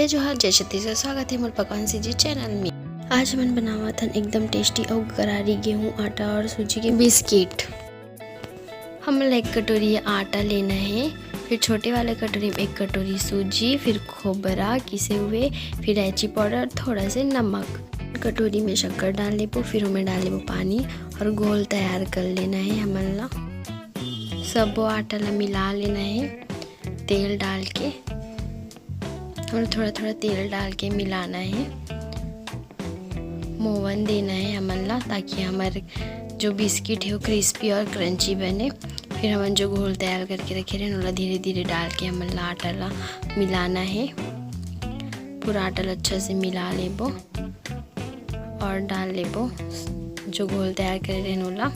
जय जोहार जय छत्तीसगढ़। स्वागत है मोर पकवान से जी चैनल में। आज मन बनावा थन एकदम टेस्टी और करारी गेहूं आटा और सूजी के बिस्किट। हमला 1 कटोरी आटा लेना है, फिर छोटे वाले कटोरी में 1 कटोरी सूजी, फिर खोबरा किसे हुए, फिर इलायची पाउडर, थोड़ा से नमक। कटोरी में शक्कर डाल लेबो, फिर उमें डाल लेबो पानी और घोल तैयार कर लेना है। हमला सब आटा ला मिला लेना है तेल डाल के, और थोड़ा थोड़ा तेल डाल के मिलाना है। मोवन देना है हमला, ताकि हमारे जो बिस्किट है वो क्रिस्पी और क्रंची बने। फिर हम जो घोल तैयार करके रखे रहे उला धीरे धीरे डाल के हमला आटा ला मिलाना है। पूरा आटा ला अच्छा से मिला लेबो और डाल लेबो जो घोल तैयार करे रहे उला।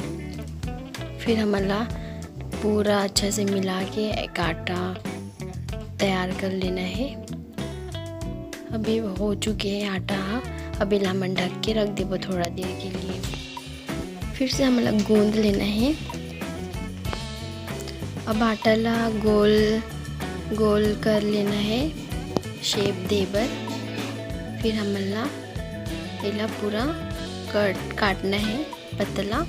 फिर हमला पूरा अच्छा से मिला के एक आटा तैयार कर लेना है। अभी हो चुके हैं आटा। अभी लामन ढक के रख देबो थोड़ा देर के लिए। फिर से हम लोग गूंद लेना है। अब आटा ला गोल गोल कर लेना है शेप देबर। फिर हमला इला पूरा काटना है पतला,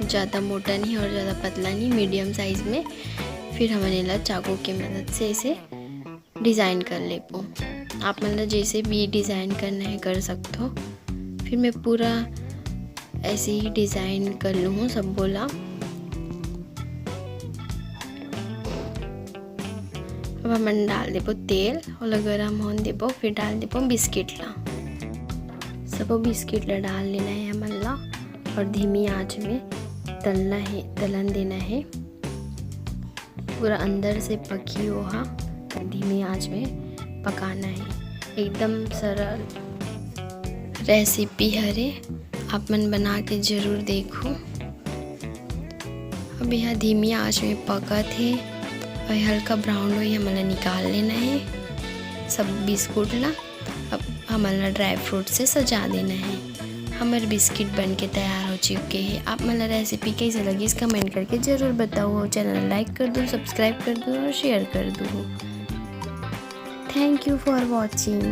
ज़्यादा मोटा नहीं और ज़्यादा पतला नहीं, मीडियम साइज़ में। फिर हमने इला चाकू की मदद से इसे डिज़ाइन कर लेबो। आप मतलब जैसे भी डिज़ाइन करना है कर सकते हो। फिर मैं पूरा ऐसे ही डिज़ाइन कर लूँ सब बोला। अब हम डाल देबो तेल और गरम होने देबो। फिर डाल देबो बिस्किट ला, सब बिस्किट ला डाल लेना है हमला और धीमी आंच में तलना है, तलन देना है। पूरा अंदर से पकी होगा, धीमी आंच में पकाना है। एकदम सरल रेसिपी हरे, आप मन बना के ज़रूर देखो। अब यह धीमी आंच में पका थे और हल्का ब्राउन हो हमला निकाल लेना है सब बिस्कुट ला। अब हमला ड्राई फ्रूट से सजा देना है। हमारे बिस्किट बन के तैयार हो चुके हैं। आप मला रेसिपी कैसे लगी इस कमेंट करके ज़रूर बताओ। चैनल लाइक कर दो, सब्सक्राइब कर दो और शेयर कर दो। Thank you for watching.